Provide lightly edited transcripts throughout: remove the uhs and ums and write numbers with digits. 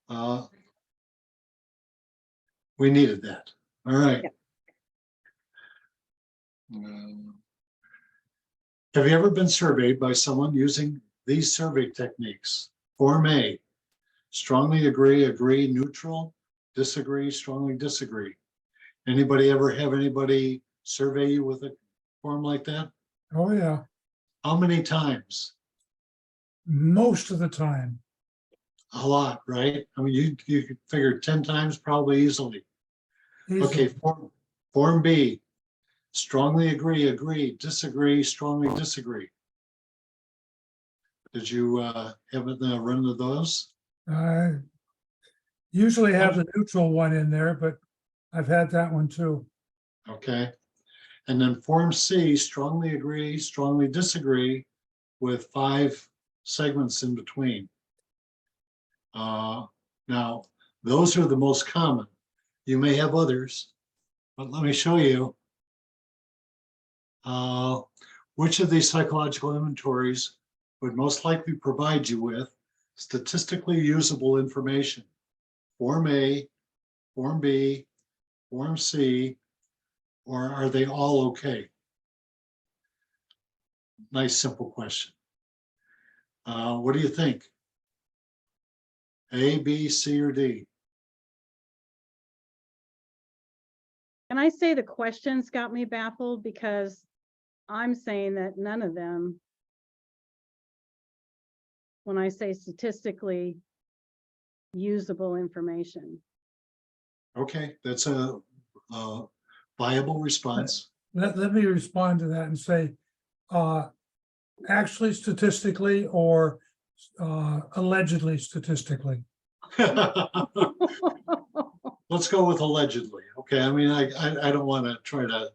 We needed that. All right. Have you ever been surveyed by someone using these survey techniques? Form A, strongly agree, agree, neutral, disagree, strongly disagree. Anybody ever have anybody survey you with a form like that? Oh, yeah, How many times? most of the time. A lot, right? I mean, you could figure 10 times probably easily. Okay, Easily. form B, strongly agree, agree, disagree, strongly disagree. Did you haven't run into those? I usually have the neutral one in there, but I've had that one too. Okay. And then form C, strongly agree, strongly disagree, with 5 segments in between. Now, those are the most common. You may have others, but let me show you. Which of these psychological inventories would most likely provide you with statistically usable information? Form A, Form B, Form C, or are they all okay? Nice, simple question. What do you think? A, B, C, or D? Can I say the questions got me baffled because I'm saying that none of them, when I say statistically usable information. Okay, that's a viable response. Let me respond to that and say, actually statistically or allegedly statistically. Let's go with allegedly. Okay, I mean, I don't want to try to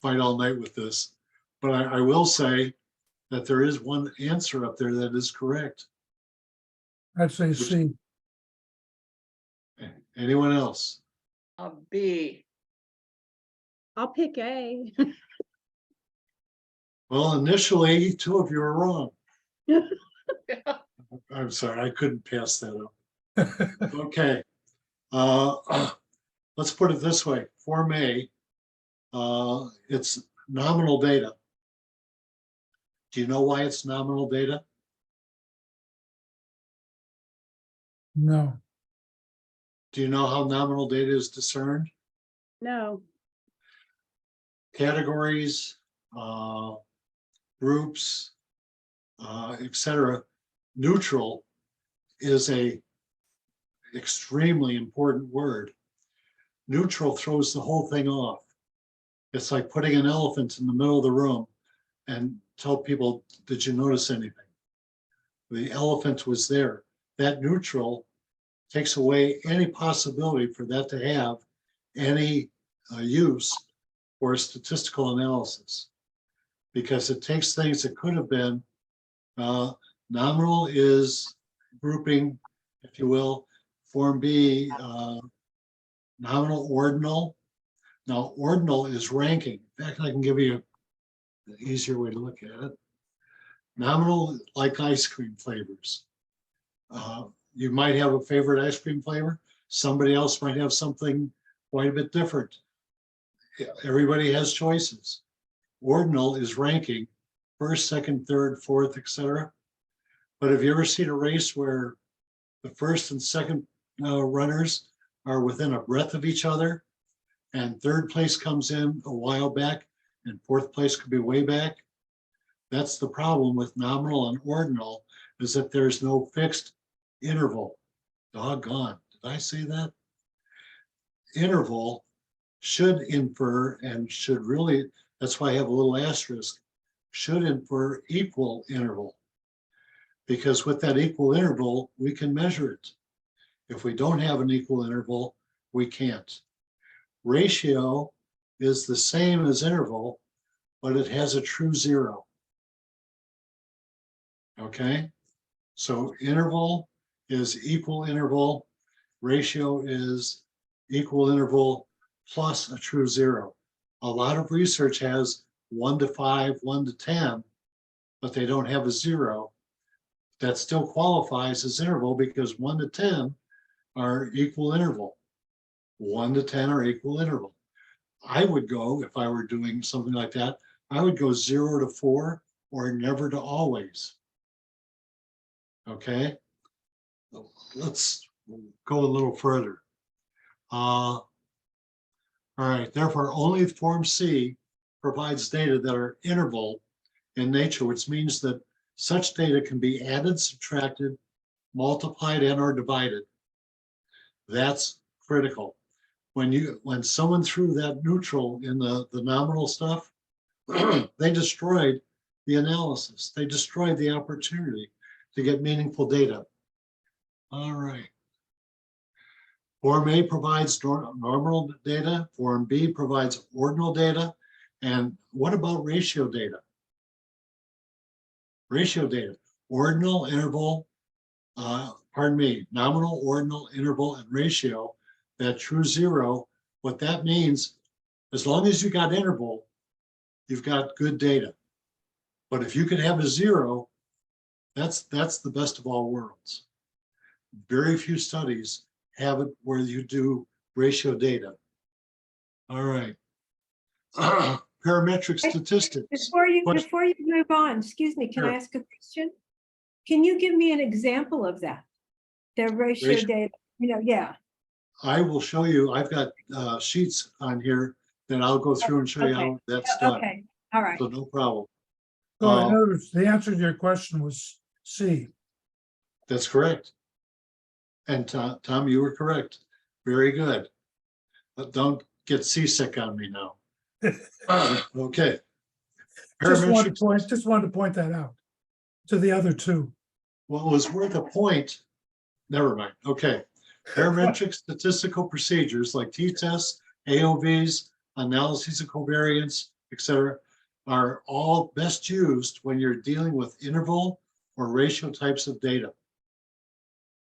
fight all night with this, but I will say that there is one answer up there that is correct. I'd say C. Anyone else? A B. I'll pick A. Well, initially, 2 of you are wrong. I'm sorry, I couldn't pass that up. Okay. Let's put it this way. Form A, it's nominal data. Do you know why it's nominal data? No. Do you know how nominal data is discerned? No, Categories, groups, etc. Neutral is a extremely important word. Neutral throws the whole thing off. It's like putting an elephant in the middle of the room and tell people, did you notice anything? The elephant was there. That neutral takes away any possibility for that to have any use for statistical analysis, because it takes things that could have been nominal is grouping, if you will. Form B, nominal, ordinal. Now, ordinal is ranking. In fact, I can give you an easier way to look at it. Nominal, like ice cream flavors. You might have a favorite ice cream flavor. Somebody else might have something quite a bit different. Everybody has choices. Ordinal is ranking, first, second, third, fourth, etc. But have you ever seen a race where the first and second runners are within a breath of each other, and third place comes in a while back, and fourth place could be way back? That's the problem with nominal and ordinal, is that there's no fixed interval. Doggone, did I say that? Interval should infer, and should really, that's why I have a little asterisk, should infer equal interval. Because with that equal interval, we can measure it. If we don't have an equal interval, we can't. Ratio is the same as interval, but it has a true zero. Okay, so interval is equal interval, ratio is equal interval plus a true zero. A lot of research has 1 to 5, 1 to 10, but they don't have a zero. That still qualifies as interval, because 1 to 10 are equal interval. 1 to 10 are equal interval. I would go, if I were doing something like that, I would go 0 to 4 or never to always. Okay, let's go a little further. All right, therefore, only form C provides data that are interval in nature, which means that such data can be added, subtracted, multiplied, and or divided. That's critical. When someone threw that neutral in the nominal stuff, they destroyed the analysis. They destroyed the opportunity to get meaningful data. All right. Form A provides normal data. Form B provides ordinal data. And what about ratio data? Ratio data, ordinal, interval, nominal, ordinal, interval, and ratio, that true zero. What that means, as long as you got interval, you've got good data. But if you could have a zero, that's the best of all worlds. Very few studies have it where you do ratio data. All right. Parametric statistics. Before you move on, excuse me, can I Sure. ask a question? Can you give me an example of that? The ratio data, yeah. I will show you, I've got sheets on here that I'll go through and show you how that's done. Okay, all right. So no problem. So in other words, the answer to your question was C. That's correct. And Tom, you were correct. Very good. But don't get seasick on me now. Okay. Just wanted Parametric, to point that out to the other two. well, it was worth a point. Never mind. Okay. Parametric statistical procedures like t-tests, AOVs, analyses of covariance, etc., are all best used when you're dealing with interval or ratio types of data.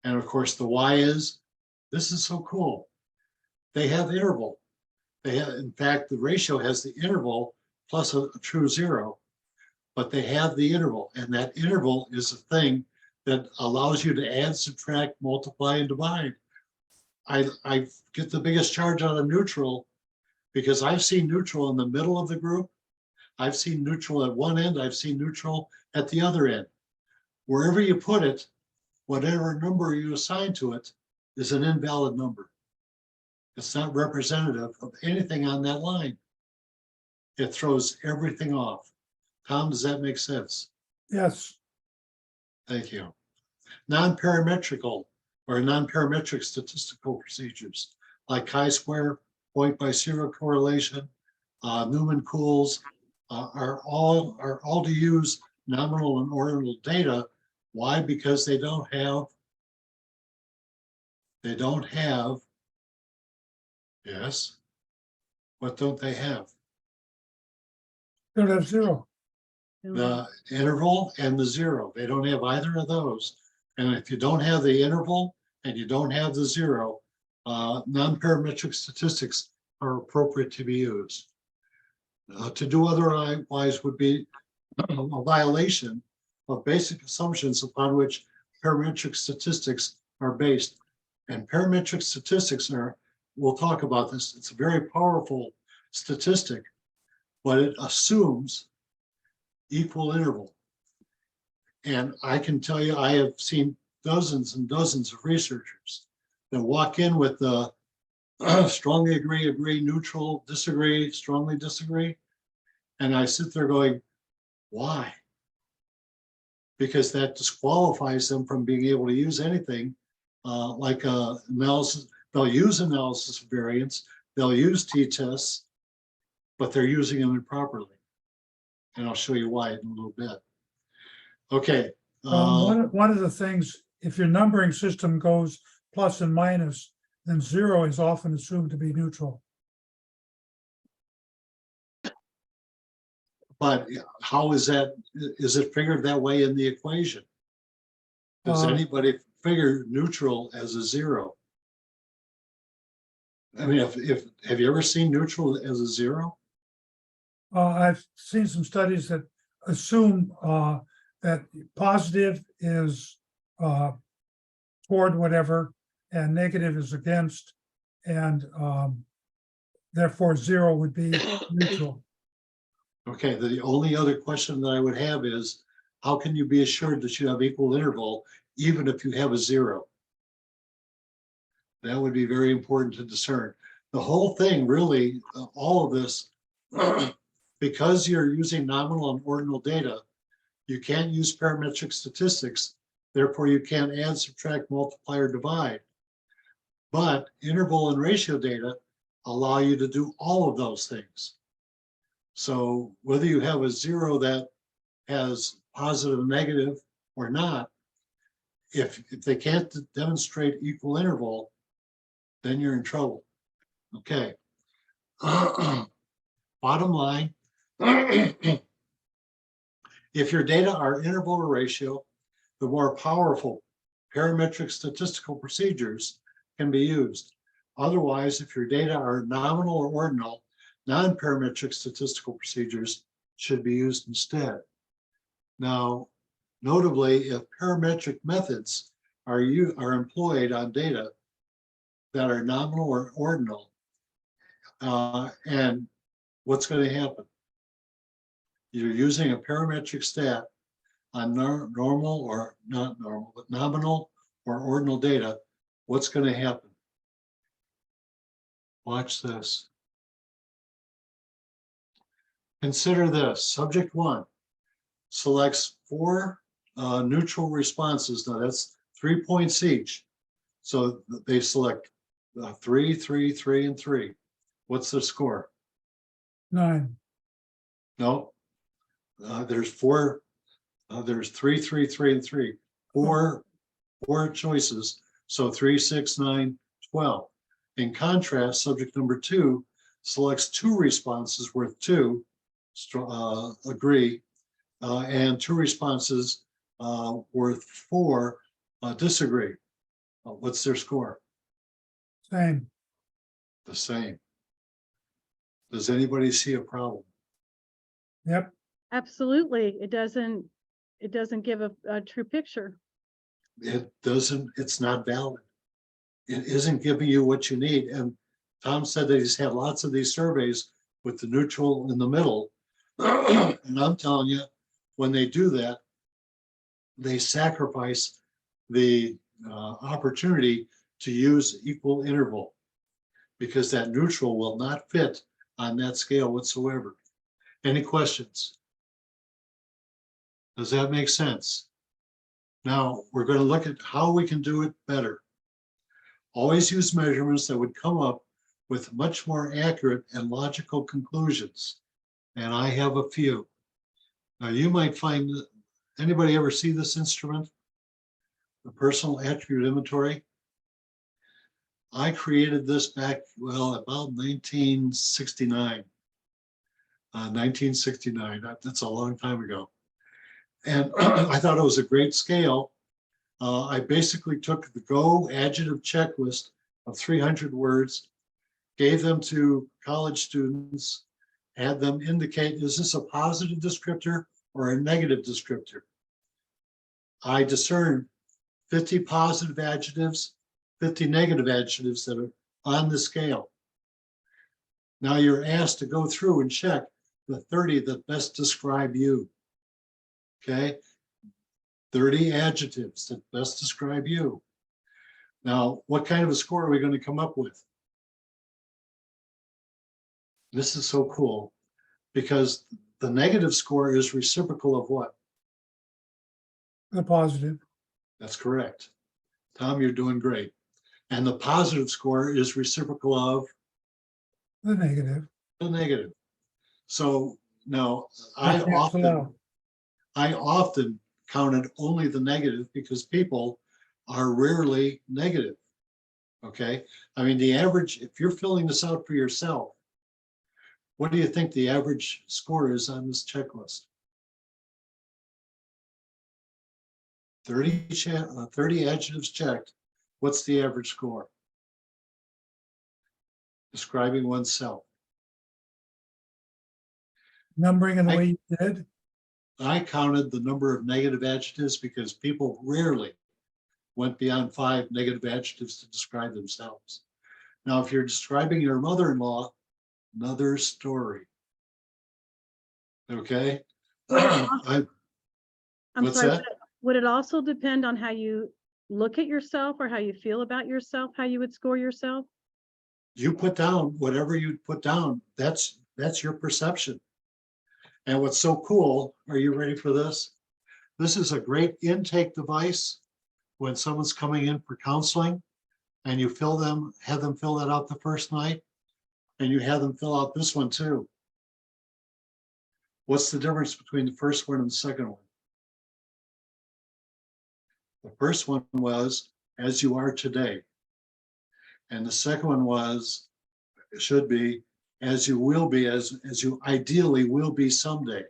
And of course, the why is, this is so cool. They have interval. They have, in fact, the ratio has the interval plus a true zero, but they have the interval, and that interval is a thing that allows you to add, subtract, multiply, and divide. I get the biggest charge out of neutral because I've seen neutral in the middle of the group. I've seen neutral at one end. I've seen neutral at the other end. Wherever you put it, whatever number you assign to it is an invalid number. It's not representative of anything on that line. It throws everything off. Tom, does that make sense? Yes, Thank you. Non-parametrical or non-parametric statistical procedures like chi-square, point by zero correlation, Newman-Cools are all to use nominal and ordinal data. Why? Because they don't have, yes, what don't they have? don't have zero. The interval and the zero. They don't have either of those. And if you don't have the interval and you don't have the zero, non-parametric statistics are appropriate to be used. To do otherwise would be a violation of basic assumptions upon which parametric statistics are based. And parametric statistics are, we'll talk about this, it's a very powerful statistic, but it assumes equal interval. And I can tell you, I have seen dozens and dozens of researchers that walk in with the strongly agree, neutral, disagree, strongly disagree. And I sit there going, why? Because that disqualifies them from being able to use anything like analysis. They'll use analysis of variance, they'll use t-tests, but they're using them improperly. And I'll show you why in a little bit. Okay. One of the things, if your numbering system goes plus and minus, then zero is often assumed to be neutral. But how is that, is it figured that way in the equation? Does anybody figure neutral as a zero? I mean, have you ever seen neutral as a zero? I've seen some studies that assume that positive is toward whatever and negative is against, and therefore 0 would be neutral. Okay, the only other question that I would have is, how can you be assured that you have equal interval even if you have a 0? That would be very important to discern. The whole thing really, all of this, because you're using nominal and ordinal data, you can't use parametric statistics. Therefore, you can't add, subtract, multiply, or divide. But interval and ratio data allow you to do all of those things. So whether you have a 0 that has positive and negative or not, if they can't demonstrate equal interval, then you're in trouble. Okay. Bottom line, if your data are interval or ratio, the more powerful parametric statistical procedures can be used. Otherwise, if your data are nominal or ordinal, non-parametric statistical procedures should be used instead. Now, notably, if parametric methods are employed on data that are nominal or ordinal, and what's going to happen? You're using a parametric stat on normal or not normal, but nominal or ordinal data. What's going to happen? Watch this. Consider this. Subject 1 selects 4 neutral responses. Now that's 3 points each. So they select 3, 3, 3, and 3. What's the score? 9. No. There's 4. There's 3, 3, 3, and 3. Four choices. So 3, 6, 9, 12. In contrast, subject number 2 selects 2 responses worth 2, agree, and 2 responses worth 4, disagree. What's their score? Same. The same. Does anybody see a problem? Yep. Absolutely. It doesn't give a true picture. It doesn't, it's not valid. It isn't giving you what you need. And Tom said that he's had lots of these surveys with the neutral in the middle. And I'm telling you, when they do that, they sacrifice the opportunity to use equal interval, because that neutral will not fit on that scale whatsoever. Any questions? Does that make sense? Now we're going to look at how we can do it better. Always use measurements that would come up with much more accurate and logical conclusions. And I have a few. Now you might find, anybody ever see this instrument? The personal attribute inventory. I created this back, well, about 1969. 1969, that's a long time ago. And I thought it was a great scale. I basically took the Go adjective checklist of 300 words, gave them to college students, had them indicate, is this a positive descriptor or a negative descriptor? I discerned 50 positive adjectives, 50 negative adjectives that are on the scale. Now you're asked to go through and check the 30 that best describe you. Okay, 30 adjectives that best describe you. Now, what kind of a score are we going to come up with? This is so cool, because the negative score is reciprocal of what? The positive. That's correct. Tom, you're doing great. And the positive score is reciprocal of The negative. the negative. So now I Cancel often counted only the negative because people are rarely negative. Okay. I mean, the average, if you're filling this out for yourself, what do you think the average score is on this checklist? 30 adjectives checked. What's the average score? Describing oneself. Numbering in the way you did. I counted the number of negative adjectives because people rarely went beyond 5 negative adjectives to describe themselves. Now, if you're describing your mother-in-law, another story. Okay? I'm What's sorry, that? would it also depend on how you look at yourself or how you feel about yourself, how you would score yourself? You put down whatever you put down, that's your perception. And what's so cool, are you ready for this? This is a great intake device when someone's coming in for counseling and you have them fill that out the first night, and you have them fill out this one too. What's the difference between the first one and the second one? The first one was as you are today. And the second one was, it should be, as you will be, as you ideally will be someday.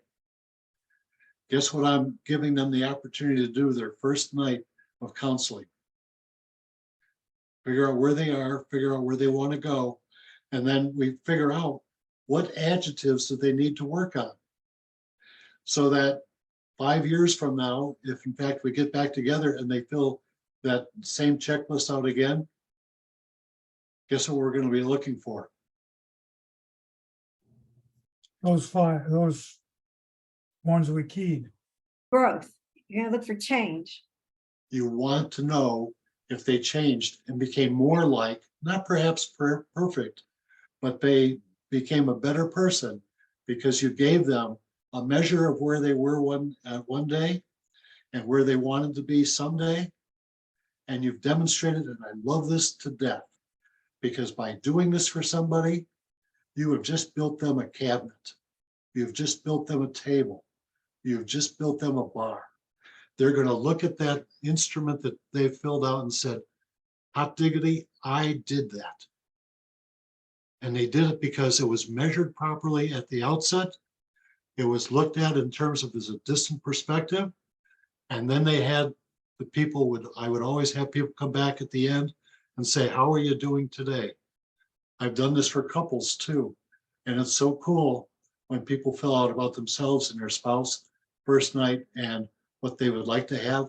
Guess what I'm giving them the opportunity to do their first night of counseling? Figure out where they are, figure out where they want to go, and then we figure out what adjectives do they need to work on. So that 5 years from now, if in fact we get back together and they fill that same checklist out again, guess what we're going to be looking for? Those ones we keyed. Growth. You're gonna look for change. You want to know if they changed and became more like, not perhaps perfect, but they became a better person because you gave them a measure of where they were one day and where they wanted to be someday. And you've demonstrated, and I love this to death, because by doing this for somebody, you have just built them a cabinet. You've just built them a table. You've just built them a bar. They're going to look at that instrument that they filled out and said, hot diggity, I did that. And they did it because it was measured properly at the outset. It was looked at in terms of as a distant perspective. And then they had the people I would always have people come back at the end and say, how are you doing today? I've done this for couples too. And it's so cool when people fill out about themselves and their spouse first night and what they would like to have,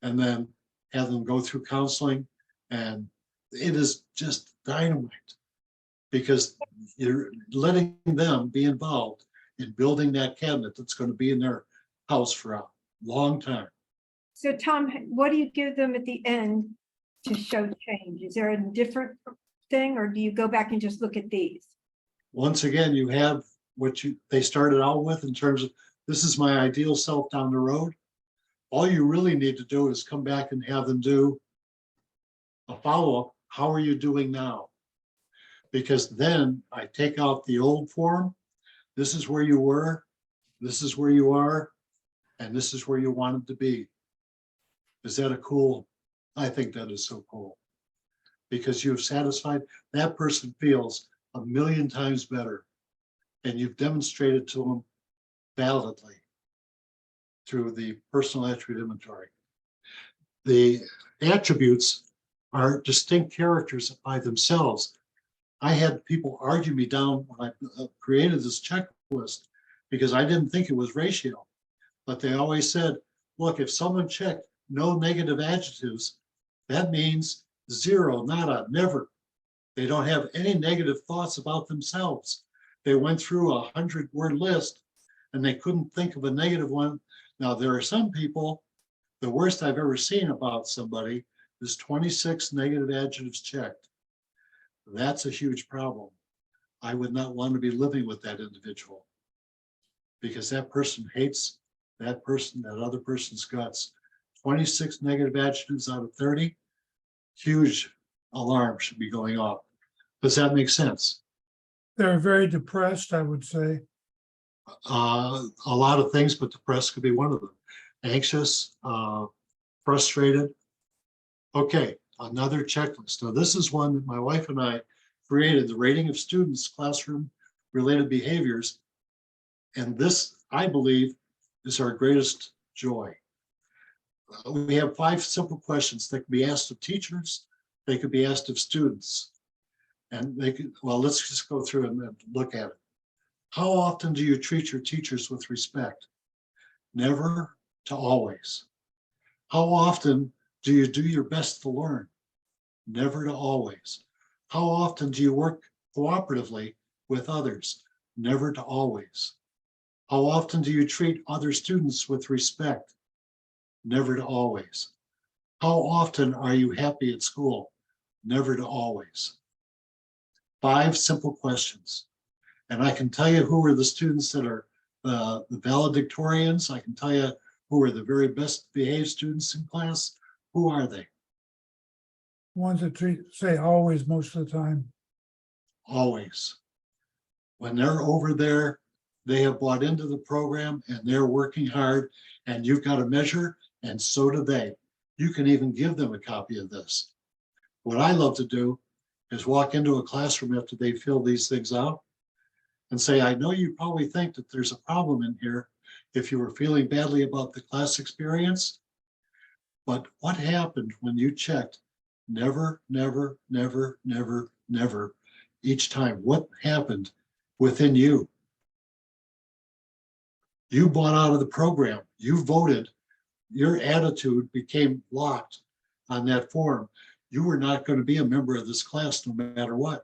and then have them go through counseling. And it is just dynamite because you're letting them be involved in building that cabinet that's going to be in their house for a long time. So Tom, what do you give them at the end to show change? Is there a different thing, or do you go back and just look at these? Once again, you have what they started out with in terms of, this is my ideal self down the road. All you really need to do is come back and have them do a follow-up. How are you doing now? Because then I take out the old form. This is where you were, this is where you are, and this is where you wanted to be. Is that a cool? I think that is so cool. Because you've satisfied, that person feels 1,000,000 times better. And you've demonstrated to them validly through the personal attribute inventory. The attributes are distinct characters by themselves. I had people argue me down when I created this checklist because I didn't think it was ratio. But they always said, look, if someone checked no negative adjectives, that means 0, nada, never. They don't have any negative thoughts about themselves. They went through a 100-word list and they couldn't think of a negative one. Now, there are some people, the worst I've ever seen about somebody is 26 negative adjectives checked. That's a huge problem. I would not want to be living with that individual because that person hates that person, that other person's guts. 26 negative adjectives out of 30, huge alarm should be going off. Does that make sense? They're very depressed, I would say. A lot of things, but depressed could be one of them. Anxious, frustrated. Okay, another checklist. Now, this is one that my wife and I created, the rating of students' classroom-related behaviors. And this, I believe, is our greatest joy. We have 5 simple questions that can be asked of teachers. They could be asked of students. And they could, well, let's just go through and look at it. How often do you treat your teachers with respect? Never to always. How often Do you do your best to learn? Never to always. How often do you work cooperatively with others? Never to always. How often do you treat other students with respect? Never to always. How often are you happy at school? Never to always. 5 simple questions. And I can tell you who are the students that are the valedictorians. I can tell you who are the very best behaved students in class. Who are they? Ones that say always most of the time. Always. When they're over there, they have bought into the program and they're working hard, and you've got a measure, and so do they. You can even give them a copy of this. What I love to do is walk into a classroom after they fill these things out and say, I know you probably think that there's a problem in here if you were feeling badly about the class experience, but what happened when you checked never, never, never, never, never each time? What happened within you? You bought out of the program. You voted. Your attitude became locked on that form. You were not going to be a member of this class no matter what.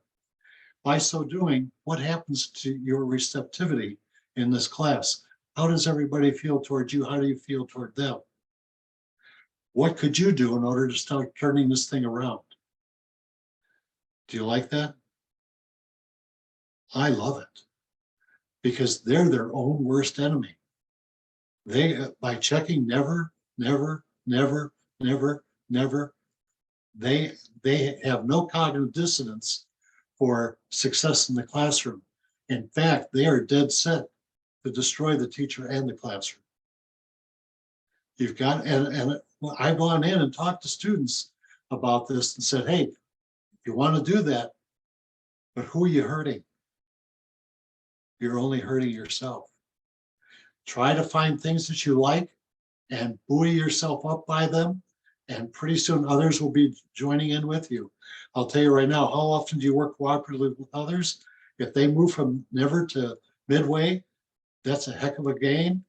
By so doing, what happens to your receptivity in this class? How does everybody feel towards you? How do you feel toward them? What could you do in order to start turning this thing around? Do you like that? I love it, because they're their own worst enemy. They, by checking never, never, never, never, never, they have no cognitive dissonance for success in the classroom. In fact, they are dead set to destroy the teacher and the classroom. You've got, and I've gone in and talked to students about this and said, hey, you want to do that, but who are you hurting? You're only hurting yourself. Try to find things that you like and buoy yourself up by them, and pretty soon others will be joining in with you. I'll tell you right now, how often do you work cooperatively with others? If they move from never to midway, that's a heck of a gain.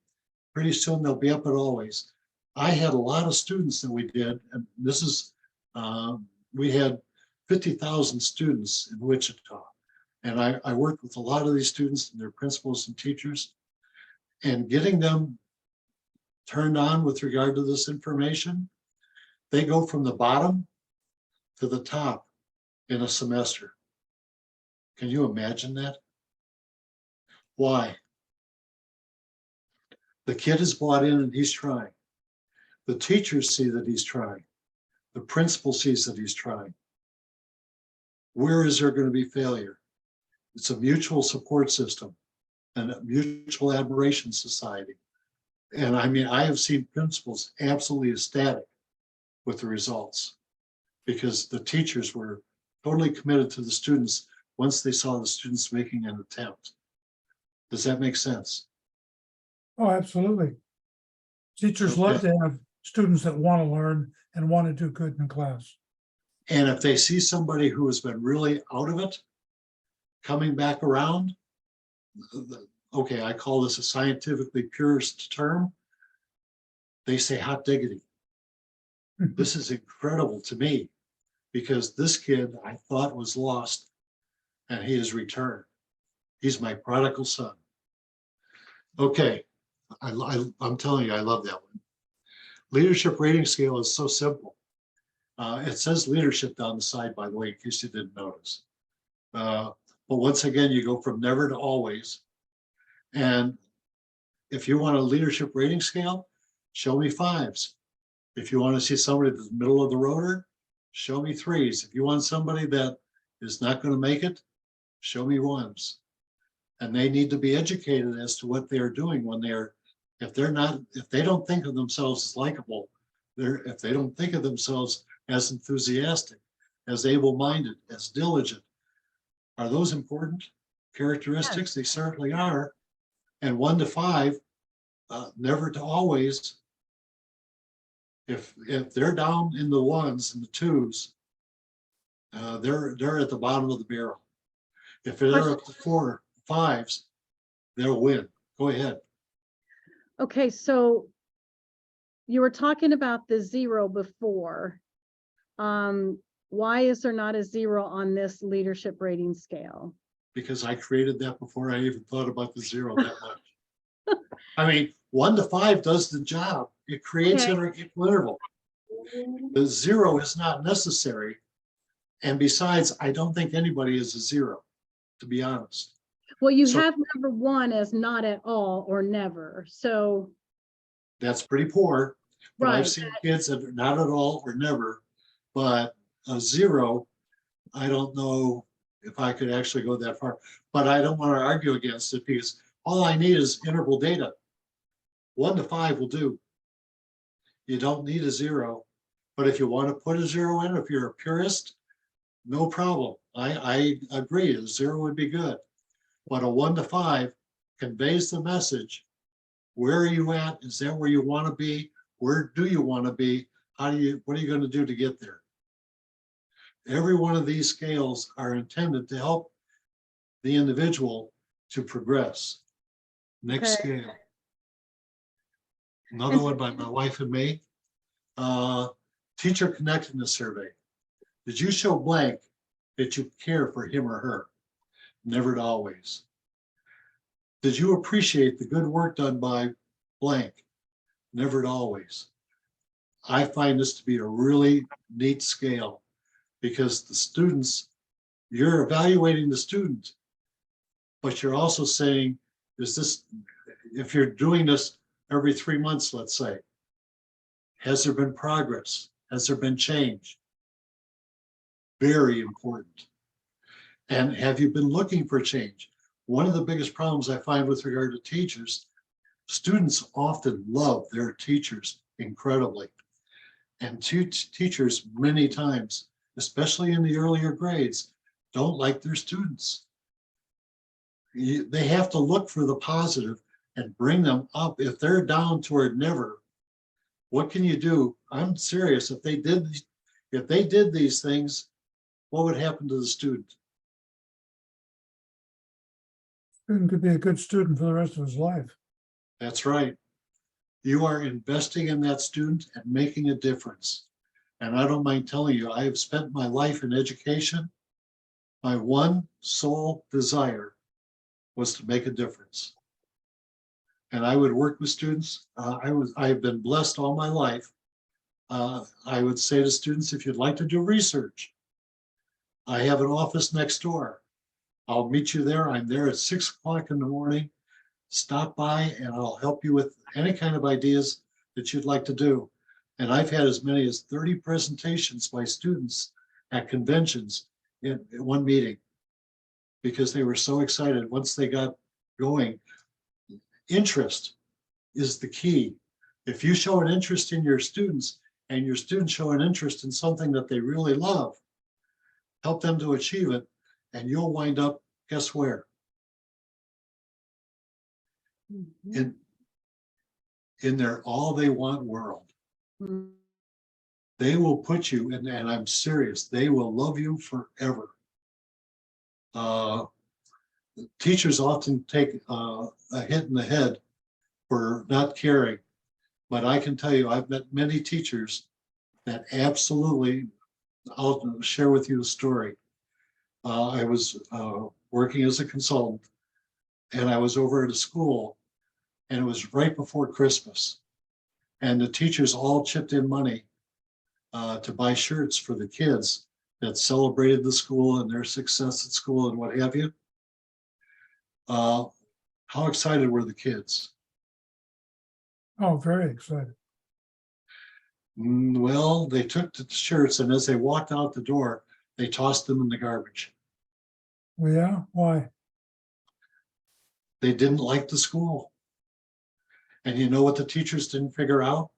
Pretty soon they'll be up at always. I had a lot of students that we did, and this is, we had 50,000 students in Wichita. And I worked with a lot of these students and their principals and teachers, and getting them turned on with regard to this information. They go from the bottom to the top in a semester. Can you imagine that? Why? The kid is bought in and he's trying. The teachers see that he's trying. The principal sees that he's trying. Where is there going to be failure? It's a mutual support system and a mutual admiration society. And I mean, I have seen principals absolutely ecstatic with the results, because the teachers were totally committed to the students once they saw the students making an attempt. Does that make sense? Oh, absolutely. Teachers love Okay. to have students that want to learn and want to do good in class. And if they see somebody who has been really out of it, coming back around, okay, I call this a scientifically purist term, they say hot diggity. This is incredible to me, because this kid I thought was lost and he has returned. He's my prodigal son. Okay, I'm telling you, I love that one. Leadership rating scale is so simple. It says leadership down the side, by the way, in case you didn't notice. But once again, you go from never to always. And if you want a leadership rating scale, show me 5s. If you want to see somebody that's middle of the roader, show me 3s. If you want somebody that is not going to make it, show me 1s. And they need to be educated as to what they're doing when if they don't think of themselves as likable, if they don't think of themselves as enthusiastic, as able-minded, as diligent. Are those important characteristics? They certainly are. And 1 to 5, never to always. If they're down in the 1s and the 2s, they're at the bottom of the barrel. If they're up to 4, 5s, they'll win. Go ahead. Okay, so you were talking about the 0 before. Why is there not a 0 on this leadership rating scale? Because I created that before I even thought about the 0 that much. I mean, 1 to 5 does the job. It creates Okay. an equal interval. The 0 is not necessary. And besides, I don't think anybody is a 0, to be honest. Well, you So- have number 1 as not at all or never, so, That's pretty poor. But I've right, seen kids that are not at all or never, but a 0, I don't know if I could actually go that far, but I don't want to argue against it because all I need is interval data. 1 to 5 will do. You don't need a 0, but if you want to put a 0 in, if you're a purist, no problem. I agree, a 0 would be good. But a 1 to 5 conveys the message. Where are you at? Is that where you want to be? Where do you want to be? What are you going to do to get there? Every one of these scales are intended to help the individual to progress. Next Okay. scale. Another one by my wife and me. Teacher connectedness survey. Did you show blank that you care for him or her? Never to always. Did you appreciate the good work done by blank? Never to always. I find this to be a really neat scale because the students, you're evaluating the student, but you're also saying, is this, if you're doing this every 3 months, let's say, has there been progress? Has there been change? Very important. And have you been looking for change? One of the biggest problems I find with regard to teachers, students often love their teachers incredibly. And teachers many times, especially in the earlier grades, don't like their students. They have to look for the positive and bring them up. If they're down toward never, what can you do? I'm serious. If they did these things, what would happen to the student? Student could be a good student for the rest of his life. That's right. You are investing in that student and making a difference. And I don't mind telling you, I have spent my life in education. My one sole desire was to make a difference. And I would work with students. I've been blessed all my life. I would say to students, if you'd like to do research, I have an office next door. I'll meet you there. I'm there at 6 o'clock in the morning. Stop by and I'll help you with any kind of ideas that you'd like to do. And I've had as many as 30 presentations by students at conventions in one meeting because they were so excited once they got going. Interest is the key. If you show an interest in your students and your students show an interest in something that they really love, help them to achieve it, and you'll wind up, guess where? Mhm. In their all they want world. Mhm. They will put you in, and I'm serious, they will love you forever. Teachers often take a hit in the head for not caring, but I can tell you, I've met many teachers that absolutely, I'll share with you a story. I was working as a consultant and I was over at a school and it was right before Christmas. And the teachers all chipped in money to buy shirts for the kids that celebrated the school and their success at school and what have you. How excited were the kids? Oh, very excited. Well, they took the shirts and as they walked out the door, they tossed them in the garbage. Well, yeah, why? They didn't like the school. And you know what the teachers didn't figure out?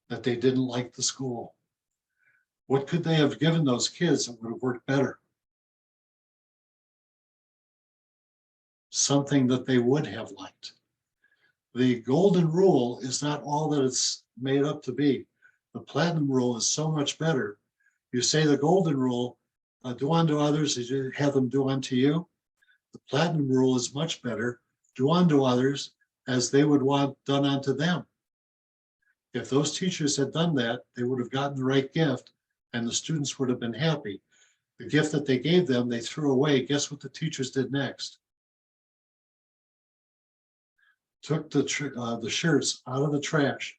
That they didn't like the school. What could they have given those kids that would have worked better? Something that they would have liked. The golden rule is not all that it's made up to be. The platinum rule is so much better. You say the golden rule, do unto others as you have them do unto you. The platinum rule is much better. Do unto others as they would want done unto them. If those teachers had done that, they would have gotten the right gift and the students would have been happy. The gift that they gave them, they threw away. Guess what the teachers did next? Took the shirts out of the trash,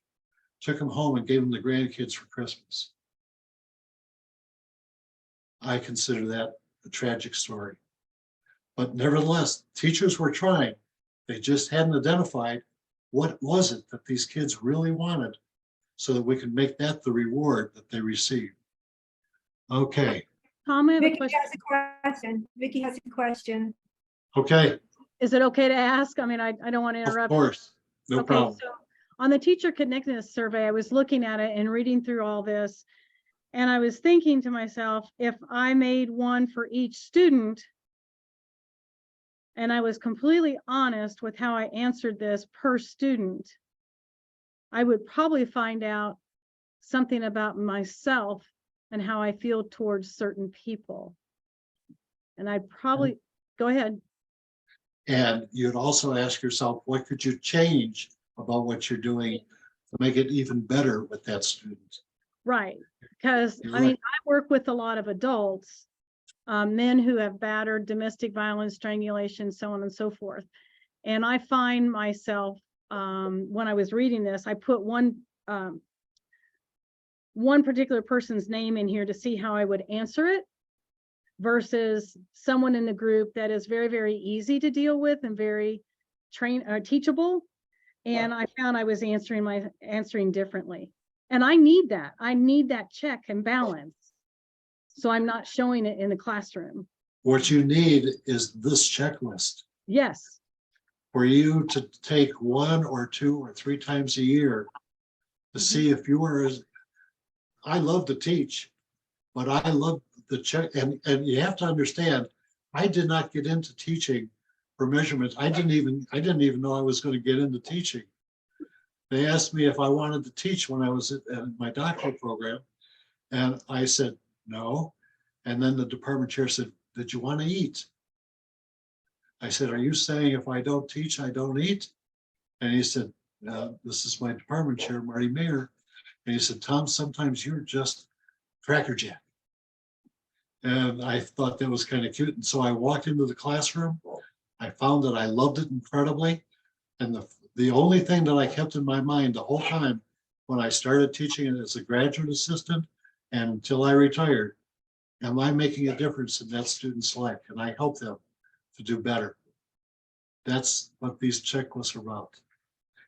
took them home and gave them to the grandkids for Christmas. I consider that a tragic story. But nevertheless, teachers were trying. They just hadn't identified what was it that these kids really wanted so that we could make that the reward that they received. Okay, Tom, I have a Vicky question. has a question. Vicky has a question. okay, Is it okay to ask? I mean, I don't want to of interrupt. course, no Okay, problem. so on the teacher connectedness survey, I was looking at it and reading through all this. And I was thinking to myself, if I made one for each student, and I was completely honest with how I answered this per student, I would probably find out something about myself and how I feel towards certain people. And I'd probably, go ahead. And you'd also ask yourself, what could you change about what you're doing to make it even better with that student? Right, because You're I mean, right. I work with a lot of adults, men who have battered, domestic violence, strangulation, so on and so forth. And I find myself, when I was reading this, I put one particular person's name in here to see how I would answer it versus someone in the group that is very, very easy to deal with and very teachable. And I found I was answering differently. And I need that. I need that check and balance. So I'm not showing it in the classroom. What you need is this checklist Yes. for you to take 1 or 2 or 3 times a year to see if you are as, I love to teach, but I love the check. And you have to understand, I did not get into teaching for measurements. I didn't even know I was going to get into teaching. They asked me if I wanted to teach when I was at my doctoral program. And I said, no. And then the department chair said, did you want to eat? I said, are you saying if I don't teach, I don't eat? And he said, this is my department chair, Marty Mayer. And he said, Tom, sometimes you're just crackerjack. And I thought that was kind of cute. And so I walked into the classroom. I found that I loved it incredibly. And the only thing that I kept in my mind the whole time when I started teaching it as a graduate assistant and until I retired, am I making a difference in that student's life? Can I help them to do better? That's what these checklists are about.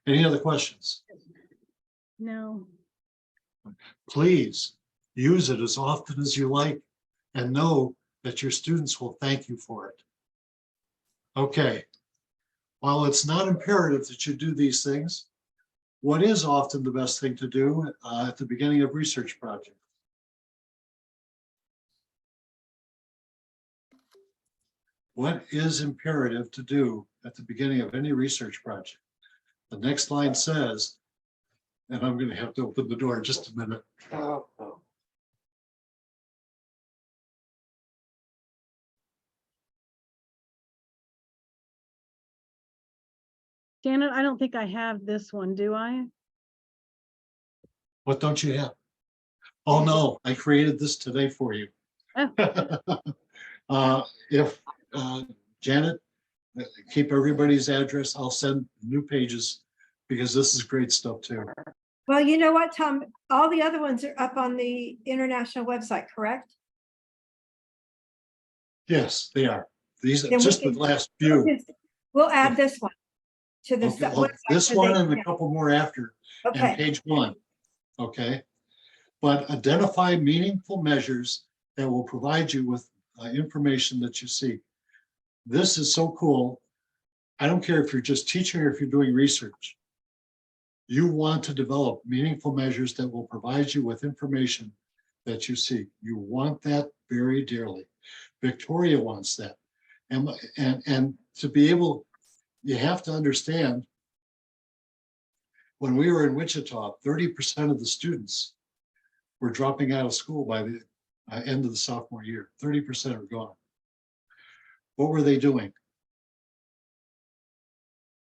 Any other questions? No. Please use it as often as you like and know that your students will thank you for it. Okay. While it's not imperative that you do these things, what is often the best thing to do at the beginning of research projects? What is imperative to do at the beginning of any research project? The next line says, and I'm going to have to open the door in just a minute. Janet, I don't think I have this one, do I? What don't you have? Oh, no, I created this today for you. If Janet, keep everybody's address, I'll send new pages because this is great stuff too. Well, you know what, Tom? All the other ones are up on the international website, correct? Yes, they are. These are Then we just the can- last few. We'll add this one to the Okay, website. this so one they and a can- couple more after, and Okay, page 1. Okay. But identify meaningful measures that will provide you with information that you see. This is so cool. I don't care if you're just teaching or if you're doing research. You want to develop meaningful measures that will provide you with information that you see. You want that very dearly. Victoria wants that. And to be able, you have to understand, when we were in Wichita, 30% of the students were dropping out of school by the end of the sophomore year. 30% are gone. What were they doing?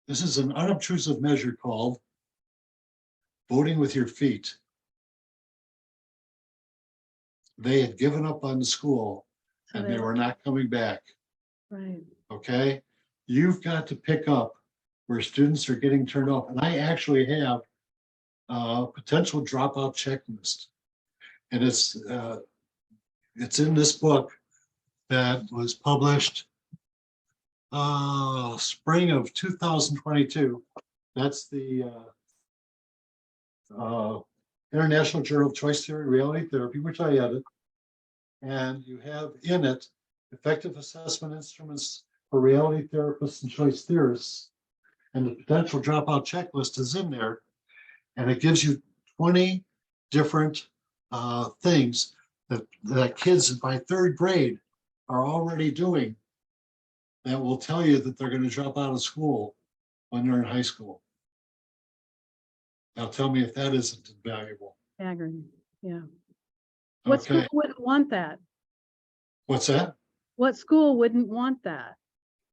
This is an unobtrusive measure called voting with your feet. They had given up on the school So and they were not coming back, Right. okay? You've got to pick up where students are getting turned off. And I actually have a potential dropout checklist. And it's in this book that was published spring of 2022. That's the International Journal of Choice Theory, Reality Therapy, which I edit. And you have in it effective assessment instruments for reality therapists and choice theorists. And the potential dropout checklist is in there. And it gives you 20 different things that kids by third grade are already doing that will tell you that they're going to drop out of school when they're in high school. Now tell me if that isn't invaluable. Staggering. Yeah. What school Okay, wouldn't want that? what's that? What school wouldn't want that?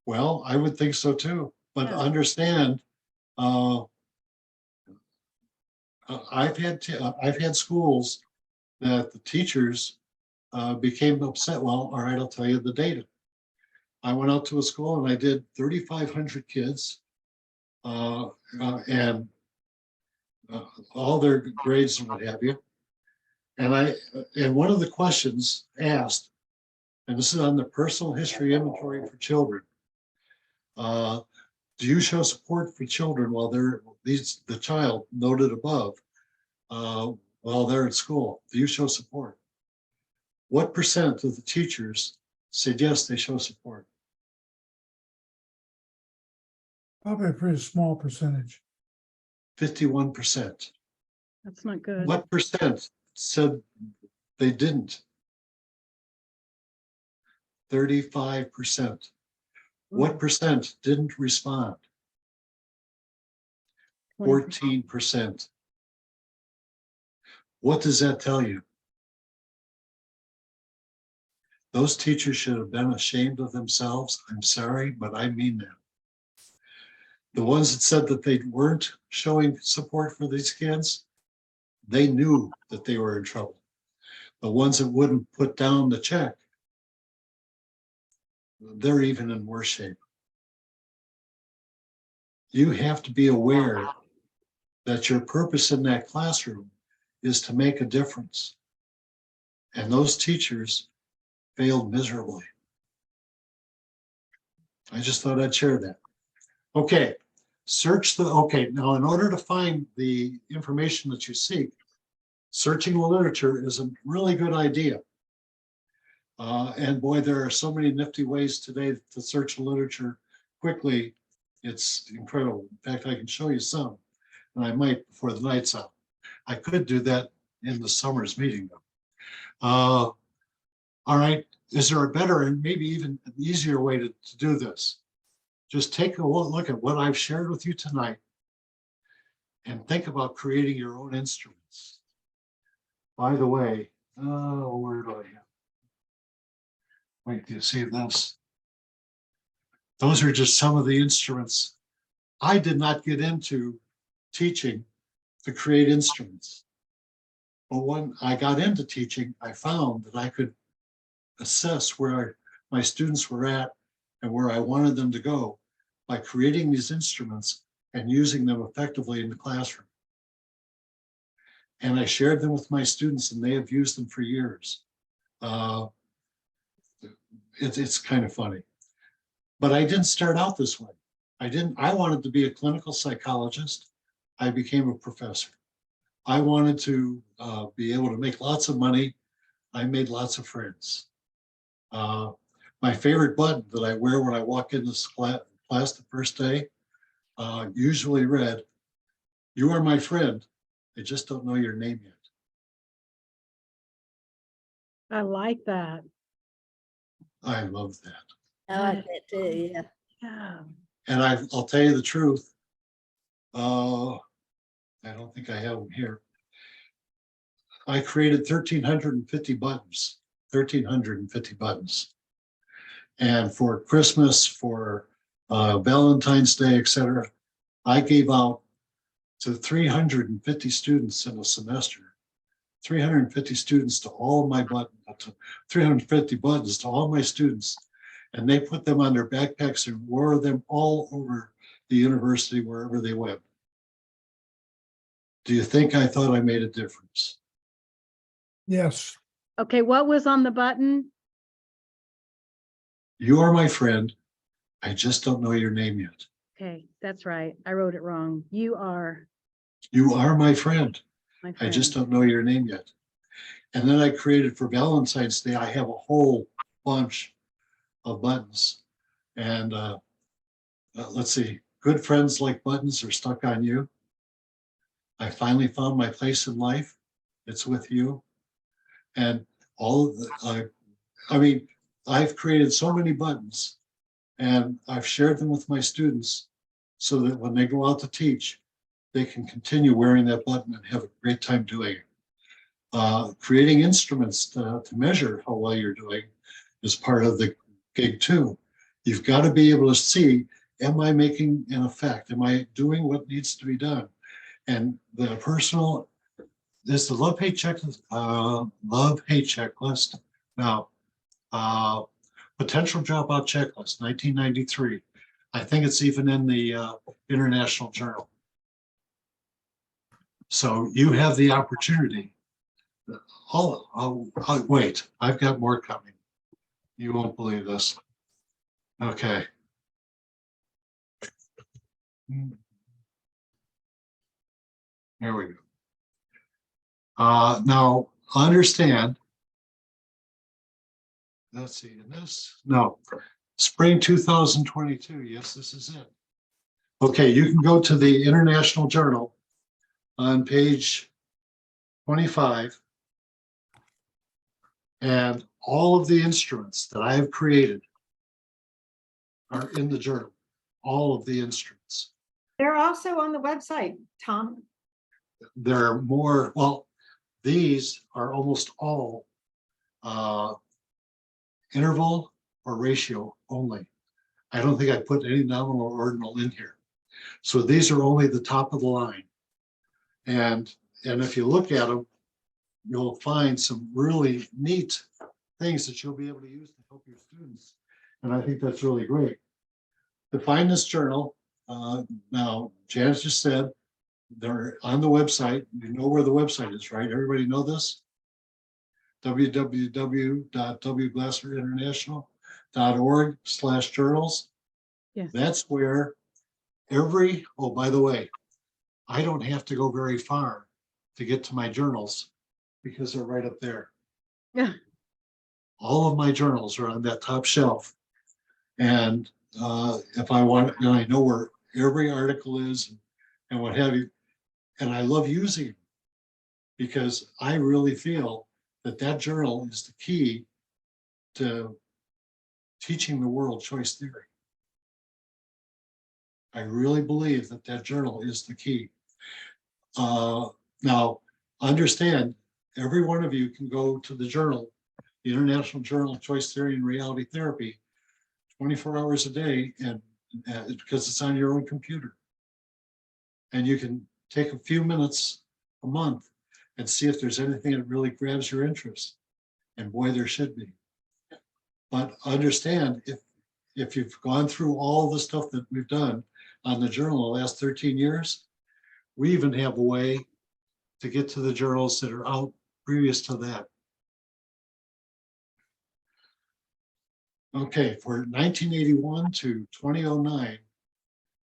Well, I would think so too, but Yeah. understand, I've had schools that the teachers became upset. Well, all right, I'll tell you the data. I went out to a school and I did 3,500 kids and all their grades and what have you. And one of the questions asked, and this is on the personal history inventory for children. Do you show support for children while the child noted above, while they're at school? Do you show support? What percent of the teachers said yes, they show support? Probably a pretty small percentage. 51%. That's not good. What percent said they didn't? 35%. What percent didn't respond? 20%. 14%. What does that tell you? Those teachers should have been ashamed of themselves. I'm sorry, but I mean that. The ones that said that they weren't showing support for these kids, they knew that they were in trouble. The ones that wouldn't put down the check, they're even in worse shape. You have to be aware that your purpose in that classroom is to make a difference. And those teachers failed miserably. I just thought I'd share that. Okay, okay, now in order to find the information that you seek, searching the literature is a really good idea. And boy, there are so many nifty ways today to search the literature quickly. It's incredible. In fact, I can show you some, and I might before the night's out. I could do that in the summer's meeting though. All right, is there a better and maybe even an easier way to do this? Just take a look at what I've shared with you tonight and think about creating your own instruments. By the way, where do I have? Wait, do you see this? Those are just some of the instruments. I did not get into teaching to create instruments. But when I got into teaching, I found that I could assess where my students were at and where I wanted them to go by creating these instruments and using them effectively in the classroom. And I shared them with my students and they have used them for years. It's kind of funny. But I didn't start out this way. I wanted to be a clinical psychologist. I became a professor. I wanted to be able to make lots of money. I made lots of friends. My favorite button that I wear when I walk in this class the first day usually read, "You are my friend. I just don't know your name yet." I like that. I love that. I like that too, yeah. Yeah. And I'll tell you the truth. I don't think I have them here. I created 1,350 buttons, 1,350 buttons. And for Christmas, for Valentine's Day, etc., I gave out to 350 students in a semester. 350 students to all of my buttons, 350 buttons to all my students. And they put them on their backpacks and wore them all over the university wherever they went. Do you think I thought I made a difference? Yes, Okay, what was on the button? You are my friend. I just don't know your name yet. Okay, that's right. I wrote it wrong. You are You are my friend. my I friend. just don't know your name yet. And then I created for Valentine's Day, I have a whole bunch of buttons. And let's see, good friends like buttons are stuck on you. I finally found my place in life. It's with you. And all of the, I mean, I've created so many buttons and I've shared them with my students so that when they go out to teach, they can continue wearing that button and have a great time doing it. Creating instruments to measure how well you're doing is part of the gig too. You've got to be able to see, am I making an effect? Am I doing what needs to be done? And the personal, this the love-hate checklist, love-hate checklist. Now, potential dropout checklist, 1993. I think it's even in the International Journal. So you have the opportunity. Wait, I've got more coming. You won't believe this. Okay. There we go. Now understand. Let's see, in this, no, spring 2022. Yes, this is it. Okay, you can go to the International Journal on page 25. And all of the instruments that I have created are in the journal, all of the instruments. They're also on the website, Tom. There are more, well, these are almost all interval or ratio only. I don't think I put any nominal or ordinal in here. So these are only the top of the line. And if you look at them, you'll find some really neat things that you'll be able to use to help your students. And I think that's really great. To find this journal, now Janice just said, they're on the website. You know where the website is, right? Everybody know this? www.wglasserinternational.org/journals. Yes. That's where oh, by the way, I don't have to go very far to get to my journals because they're right up there. Yeah. All of my journals are on that top shelf. And if I want, and I know where every article is and what have you, and I love using it because I really feel that that journal is the key to teaching the world choice theory. I really believe that that journal is the key. Now, understand, every one of you can go to the journal, the International Journal of Choice Theory and Reality Therapy, 24 hours a day, and because it's on your own computer. And you can take a few minutes a month and see if there's anything that really grabs your interest. And boy, there should be. But understand, if you've gone through all the stuff that we've done on the journal the last 13 years, we even have a way to get to the journals that are out previous to that. Okay, for 1981 to 2009,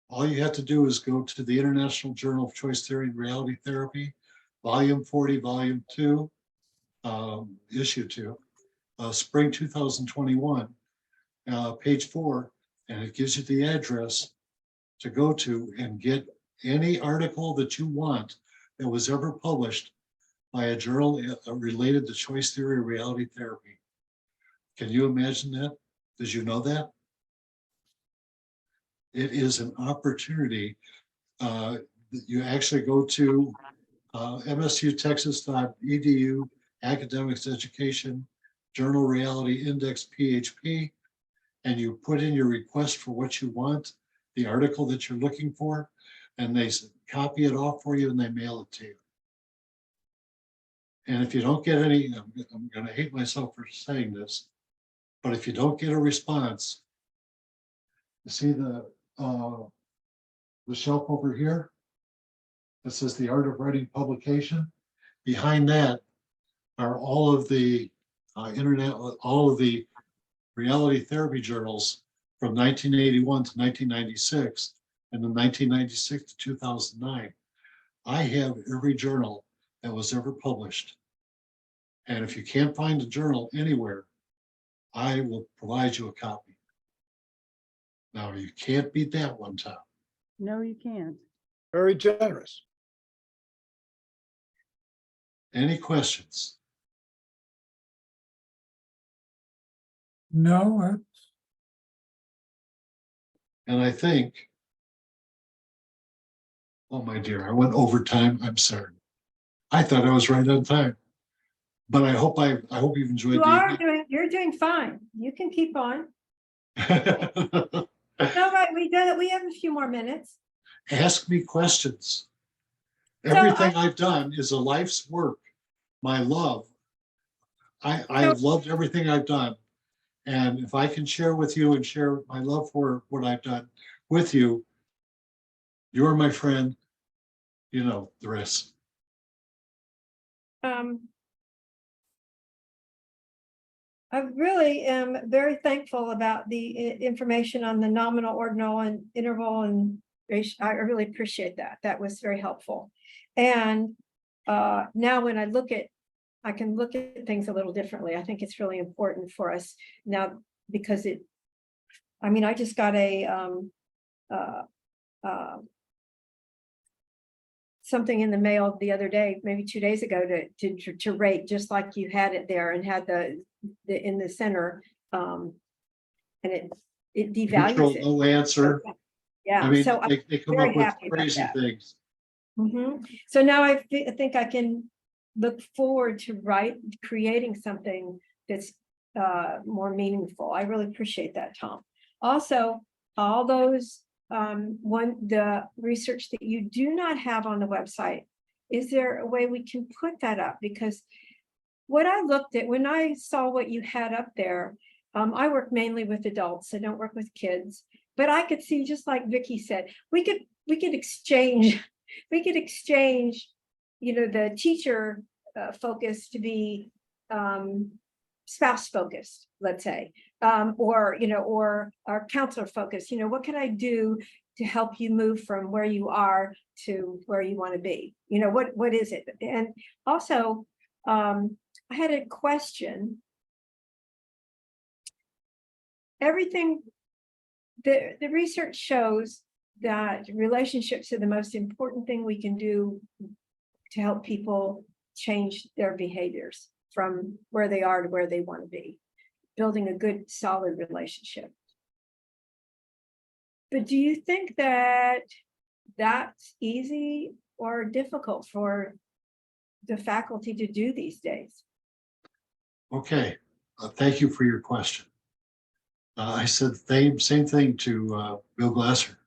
all you have to do is go to the International Journal of Choice Theory and Reality Therapy, Volume 40, Volume 2, Issue 2, Spring 2021, page 4, and it gives you the address to go to and get any article that you want that was ever published by a journal related to choice theory or reality therapy. Can you imagine that? Did you know that? It is an opportunity. You actually go to msutexas.edu, academics education, journal reality index PHP, and you put in your request for what you want, the article that you're looking for. and they copy it off for you and they mail it to you. And if you don't get any, I'm gonna hate myself for saying this, but if you don't get a response, you see the shelf over here that says the Art of Writing publication. Behind that are all of the internet, all of the reality therapy journals from 1981 to 1996, and then 1996 to 2009. I have every journal that was ever published. And if you can't find a journal anywhere, I will provide you a copy. Now, you can't beat that one, Tom. No, you can't. Very generous. Any questions? No, And I think, oh my dear, I went overtime. I'm sorry. I thought I was right on time. But I hope you've enjoyed You are the doing, you're doing fine. You can keep on. evening. No, right, we have a few more minutes. Ask me questions. So Everything I've done is a life's work. My love. I have loved everything I've done. And if I can share with you and share my love for what I've done with you, you're my friend. You know the rest. I really am very thankful about the information on the nominal, ordinal, and interval and ratio. I really appreciate that. That was very helpful. And now when I can look at things a little differently. I think it's really important for us now because I just got something in the mail the other day, maybe 2 days ago, to rate, just like you had it there and had the in the center, and it Neutral, devalues it. no answer. Yeah, I mean, so I'm they come very up with happy about crazy that. things. So now I think I can look forward to creating something that's more meaningful. I really appreciate that, Tom. Also, all those the research that you do not have on the website, is there a way we can put that up? Because what I looked at when I saw what you had up there, I work mainly with adults. I don't work with kids, but I could see, just like Vicky said, we could exchange, the teacher focus to be spouse focused, let's say, or our counselor focus. What can I do to help you move from where you are to where you want to be? What is it? And also, I had a question. Everything, the research shows that relationships are the most important thing we can do to help people change their behaviors from where they are to where they want to be, building a good, solid relationship. But do you think that that's easy or difficult for the faculty to do these days? Okay, thank you for your question. I said the same thing to Bill Glasser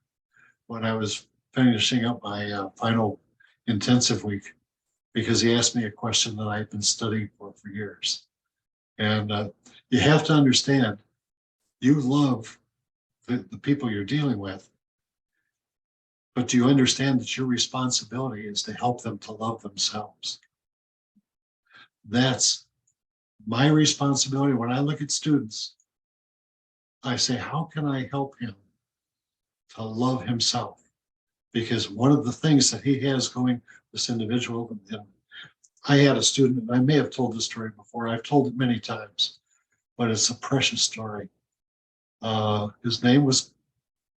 when I was finishing up my final intensive week, because he asked me a question that I've been studying for years. And you have to understand, you love the people you're dealing with, but do you understand that your responsibility is to help them to love themselves? That's my responsibility. When I look at students, I say, how can I help him to love himself? Because one of the things that he has going, this individual, and I had a student, and I may have told this story before, I've told it many times, but it's a precious story. His name was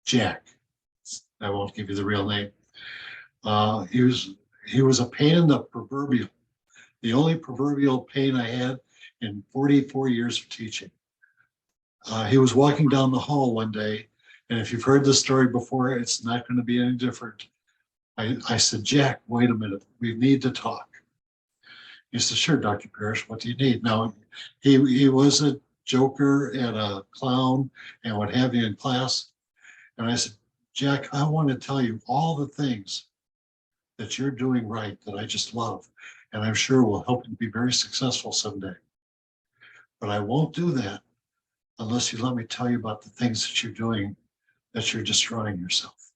Jack. I won't give you the real name. He was a pain in the proverbial, the only proverbial pain I had in 44 years of teaching. He was walking down the hall one day, and if you've heard this story before, it's not going to be any different. I said, Jack, wait a minute, we need to talk. He said, sure, Dr. Parrish, what do you need? Now, he was a joker and a clown and what have you in class. And I said, Jack, I want to tell you all the things that you're doing right that I just love, and I'm sure will help you be very successful someday. But I won't do that unless you let me tell you about the things that you're doing that you're destroying yourself.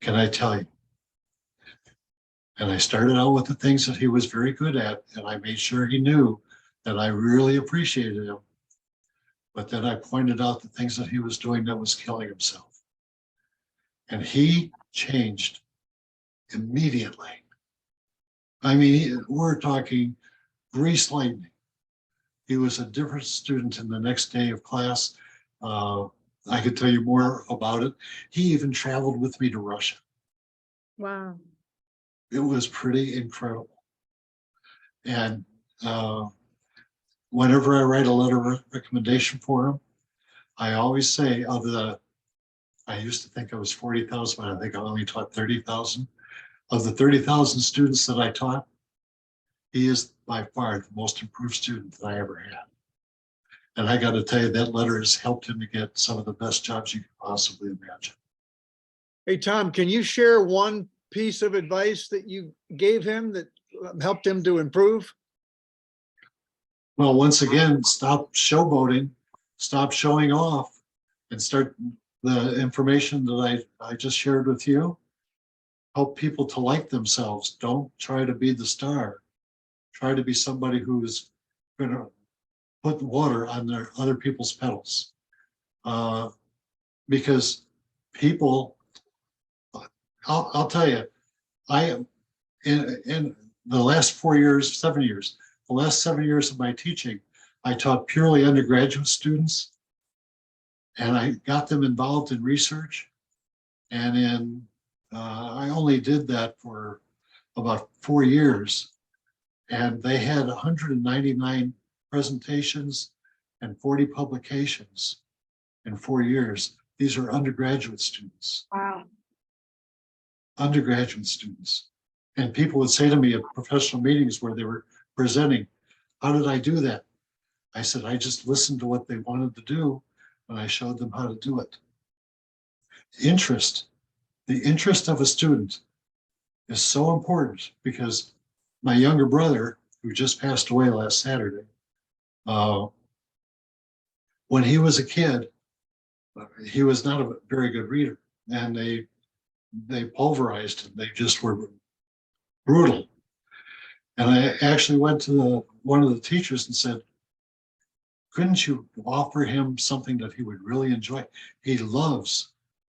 Can I tell you? And I started out with the things that he was very good at, and I made sure he knew that I really appreciated him. But then I pointed out the things that he was doing that was killing himself. And he changed immediately. I mean, we're talking grease lightning. He was a different student in the next day of class. I could tell you more about it. He even traveled with me to Russia. Wow. It was pretty incredible. And whenever I write a letter of recommendation for him, I always say I used to think I was 40,000, but I think I only taught 30,000. Of the 30,000 students that I taught, he is by far the most improved student that I ever had. And I got to tell you, that letter has helped him to get some of the best jobs you could possibly imagine. Hey, Tom, can you share one piece of advice that you gave him that helped him to improve? Well, once again, stop showboating, stop showing off, and start the information that I just shared with you. Help people to like themselves. Don't try to be the star. Try to be somebody who's going to put water on their other people's petals. Because people, I'll tell you, in the last 4 years, 7 years, the last 7 years of my teaching, I taught purely undergraduate students, and I got them involved in research. And I only did that for about 4 years, and they had 199 presentations and 40 publications in 4 years. These are undergraduate students. Wow. Undergraduate students. And people would say to me at professional meetings where they were presenting, how did I do that? I said, I just listened to what they wanted to do, and I showed them how to do it. Interest. The interest of a student is so important, because my younger brother, who just passed away last Saturday, when he was a kid, he was not a very good reader, and they pulverized him. They just were brutal. And I actually went to one of the teachers and said, couldn't you offer him something that he would really enjoy? He loves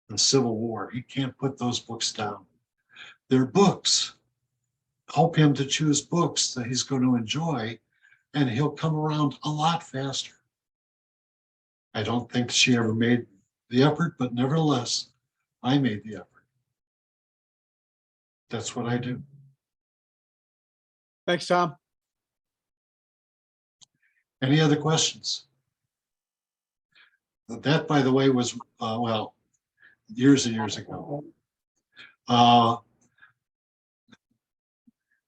the Civil War. He can't put those books down. They're books. Help him to choose books that he's going to enjoy, and he'll come around a lot faster. I don't think she ever made the effort, but nevertheless, I made the effort. That's what I do. Thanks, Tom. Any other questions? That, by the way, was, well, years and years ago.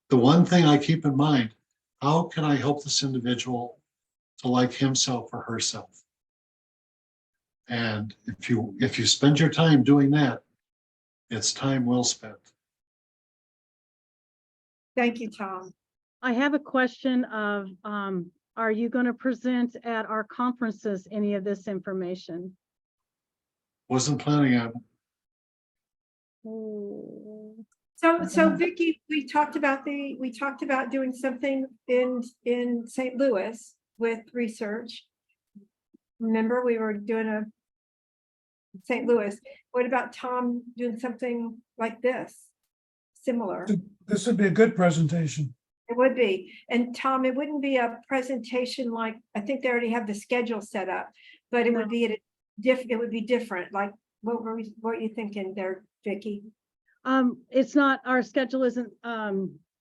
The one thing I keep in mind, how can I help this individual to like himself or herself? And if you spend your time doing that, it's time well spent. Thank you, Tom. I have a question of, are you going to present at our conferences any of this information? Wasn't planning on. So Vicky, we talked about doing something in St. Louis with research. Remember, we were doing a St. Louis. What about Tom doing something like this? Similar. This would be a good presentation. It would be. And Tom, it wouldn't be a presentation like, I think they already have the schedule set up, but it would be it would be different. Like, what were you thinking there, Vicky? It's not, our schedule isn't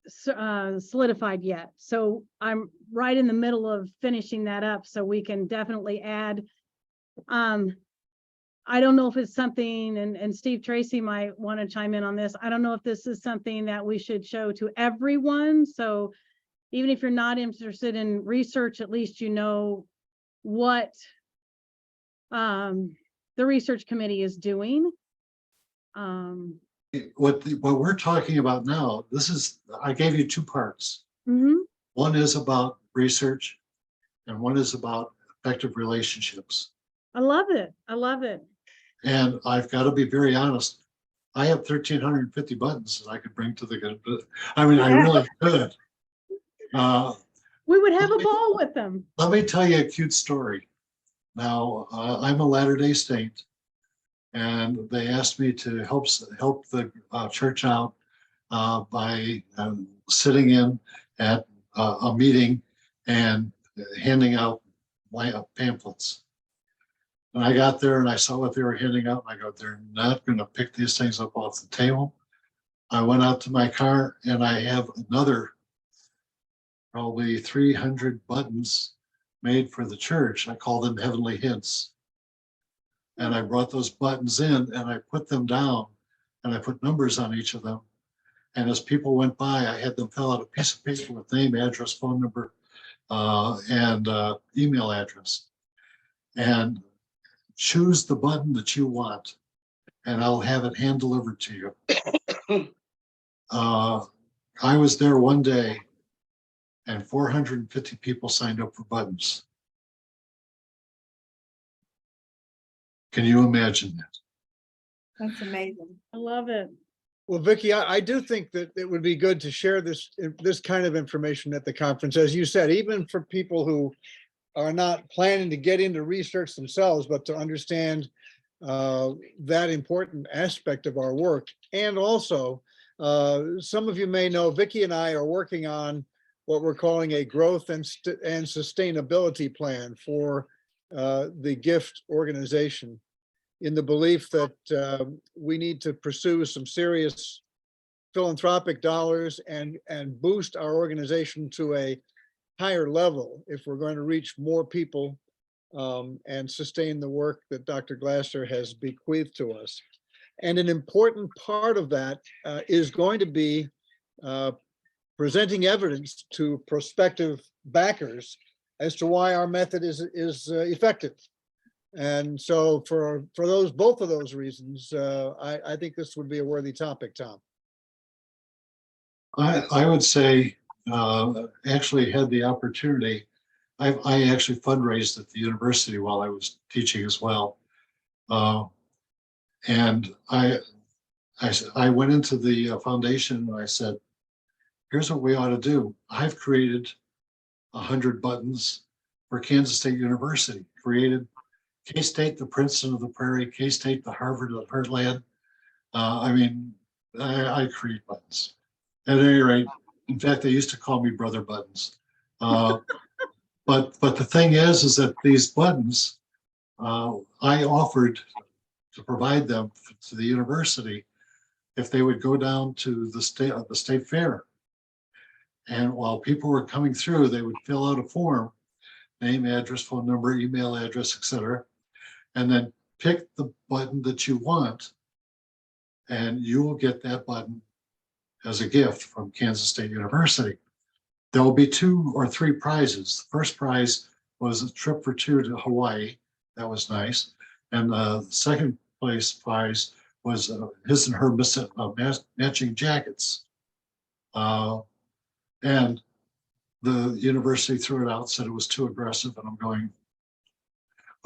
solidified yet. So I'm right in the middle of finishing that up, so we can definitely add. I don't know if it's something, and Steve Tracy might want to chime in on this. I don't know if this is something that we should show to everyone. So even if you're not interested in research, at least you know what the research committee is doing. What we're talking about now, I gave you two parts. Mhm. One is about research and one is about effective relationships. I love it. I love it. And I've got to be very honest. I have 1,350 buttons that I could bring to the, I mean, I really could. We would have a Okay. ball with them. Let me tell you a cute story. Now, I'm a Latter-day Saint, and they asked me to help the church out by sitting in at a meeting and handing out pamphlets. And I got there and I saw what they were handing out. And I go, they're not going to pick these things up off the table. I went out to my car and I have another probably 300 buttons made for the church. I call them heavenly hints. And I brought those buttons in and I put them down and I put numbers on each of them. And as people went by, I had them fill out a piece of paper with name, address, phone number, and email address. And choose the button that you want, and I'll have it hand delivered to you. I was there one day and 450 people signed up for buttons. Can you imagine that? That's amazing. I love it. Well, Vicky, I do think that it would be good to share this kind of information at the conference, as you said, even for people who are not planning to get into research themselves, but to understand that important aspect of our work. And also, some of you may know, Vicky and I are working on what we're calling a growth and sustainability plan for the GIFT organization, in the belief that we need to pursue some serious philanthropic dollars and boost our organization to a higher level if we're going to reach more people and sustain the work that Dr. Glasser has bequeathed to us. And an important part of that is going to be presenting evidence to prospective backers as to why our method is effective. And so for both of those reasons, I think this would be a worthy topic, Tom. I would say, actually had the opportunity. I actually fundraised at the university while I was teaching as well. And I went into the foundation and I said, here's what we ought to do. I've created 100 buttons for Kansas State University, created K-State, the Princeton of the Prairie, K-State, the Harvard of the Heartland. I mean, I create buttons. At any rate, in fact, they used to call me Brother Buttons. But the thing is that these buttons, I offered to provide them to the university if they would go down to the state fair. And while people were coming through, they would fill out a form, name, address, phone number, email address, etc., and then pick the button that you want, and you will get that button as a gift from Kansas State University. There will be 2 or 3 prizes. The first prize was a trip for 2 to Hawaii. That was nice. And the second place prize was his and her matching jackets. And the university threw it out, said it was too aggressive. And I'm going,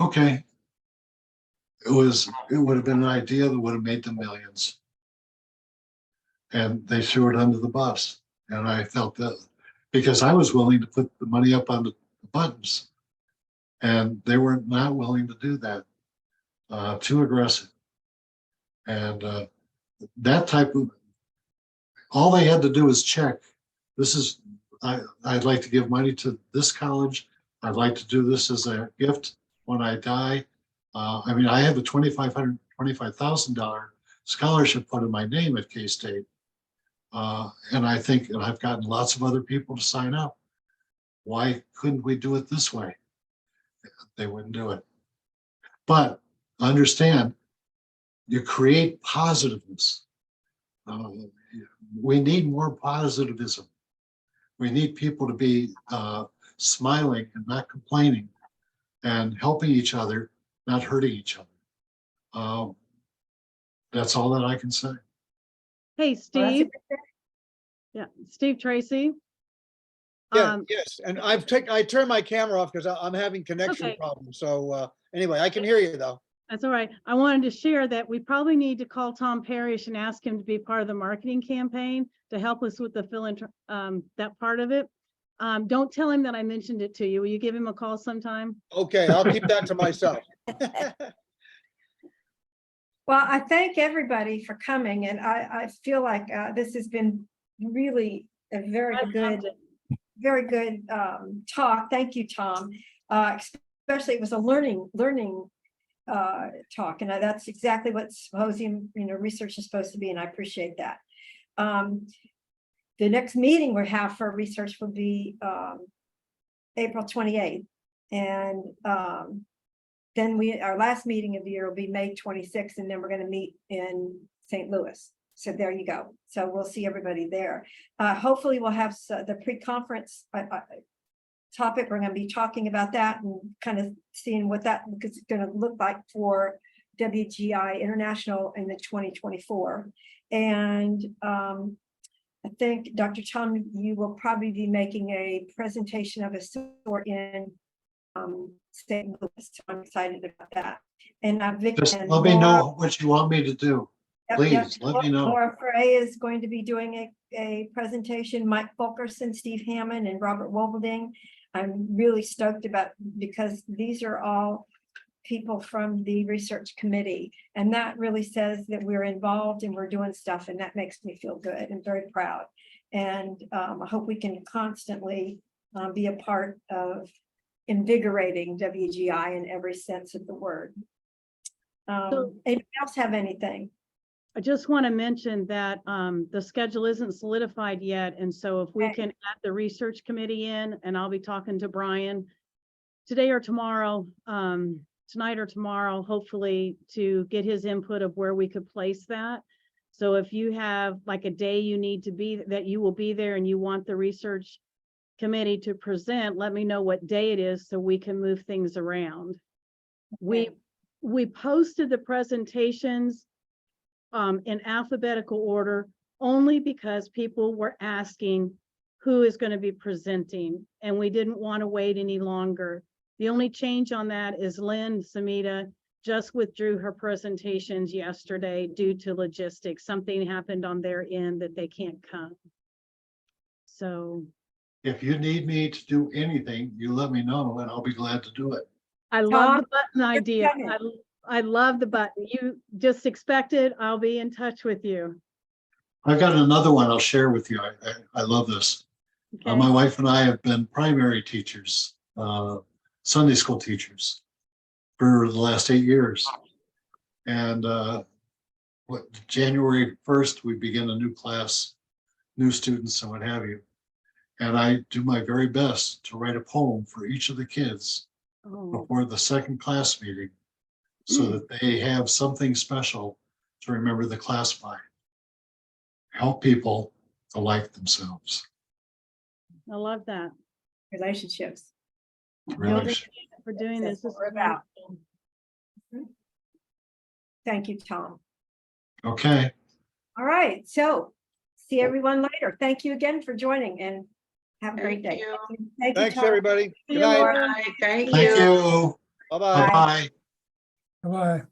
okay. It would have been an idea that would have made them millions. And they threw it under the bus. And I felt that because I was willing to put the money up on the buttons, and they were not willing to do that. Too aggressive. And that type of, all they had to do is check. This is, I'd like to give money to this college. I'd like to do this as a gift when I die. I mean, I have a $25,000 scholarship put in my name at K-State. And I think, and I've gotten lots of other people to sign up. Why couldn't we do it this way? They wouldn't do it. But understand, you create positiveness. We need more positivism. We need people to be smiling and not complaining and helping each other, not hurting each other. That's all that I can say. Hey, Well, that's a Steve, good thing. yeah, Steve Tracy. Yeah, Um, yes, and I turned my camera off because I'm having connection Okay. problems. So anyway, I can hear you though. That's all right. I wanted to share that we probably need to call Tom Parrish and ask him to be part of the marketing campaign to help us with the that part of it. Don't tell him that I mentioned it to you. Will you give him a call sometime? Okay, I'll keep that to myself. Well, I thank everybody for coming, and I feel like this has been really a very I loved good, it. very good talk. Thank you, Tom. Especially it was a learning talk, and that's exactly what symposium, research is supposed to be, and I appreciate that. The next meeting we have for research will be April 28th, and then our last meeting of the year will be May 26th, and then we're going to meet in St. Louis. So there you go. So we'll see everybody there. Hopefully we'll have the pre-conference topic. We're going to be talking about that and kind of seeing what that is going to look like for WGI International in the 2024. And I think, Dr. Tom, you will probably be making a presentation of a sort in St. Louis. So I'm excited about that. And Vic Just and let me Laura- know what you want me to do. Yep, Please, yep. let me know. Laura Frey is going to be doing a presentation, Mike Fulkerson, Steve Hammond, and Robert Wobelding. I'm really stoked about, because these are all people from the research committee. And that really says that we're involved and we're doing stuff, and that makes me feel good and very proud. And I hope we can constantly be a part of invigorating WGI in every sense of the word. Anybody else have anything? I just want to mention that the schedule isn't solidified yet. And so if we Okay. can add the research committee in, and I'll be talking to Brian today or tomorrow, tonight or tomorrow, hopefully, to get his input of where we could place that. So if you have like a day you need to be, that you will be there and you want the research committee to present, let me know what day it is so we can move things around. Okay. We posted the presentations in alphabetical order only because people were asking who is going to be presenting, and we didn't want to wait any longer. The only change on that is Lynn Samita just withdrew her presentations yesterday due to logistics. Something happened on their end that they can't come. So If you need me to do anything, you let me know and I'll be glad to do it. I love the Tom, button idea. coming. I love the button. You just expect it. I'll be in touch with you. I've got another one I'll share with you. I love this. Okay. My wife and I have been primary teachers, Sunday school teachers for the last 8 years. And January 1st, we begin a new class, new students and what have you. And I do my very best to write a poem for each of the kids Oh, before the second class meeting, so that they have something special to remember the class by. Help people to like themselves. I love that. Relationships. Really. For doing That's this. what we're about. Thank you, Tom. Okay. All right, so see everyone later. Thank you again for joining, and have a great Thank day. you. Thank you, Thanks, Tom. everybody. See Good you, night. Laura. Bye. Thank Thank you. you. Bye-bye. Bye-bye. Bye-bye.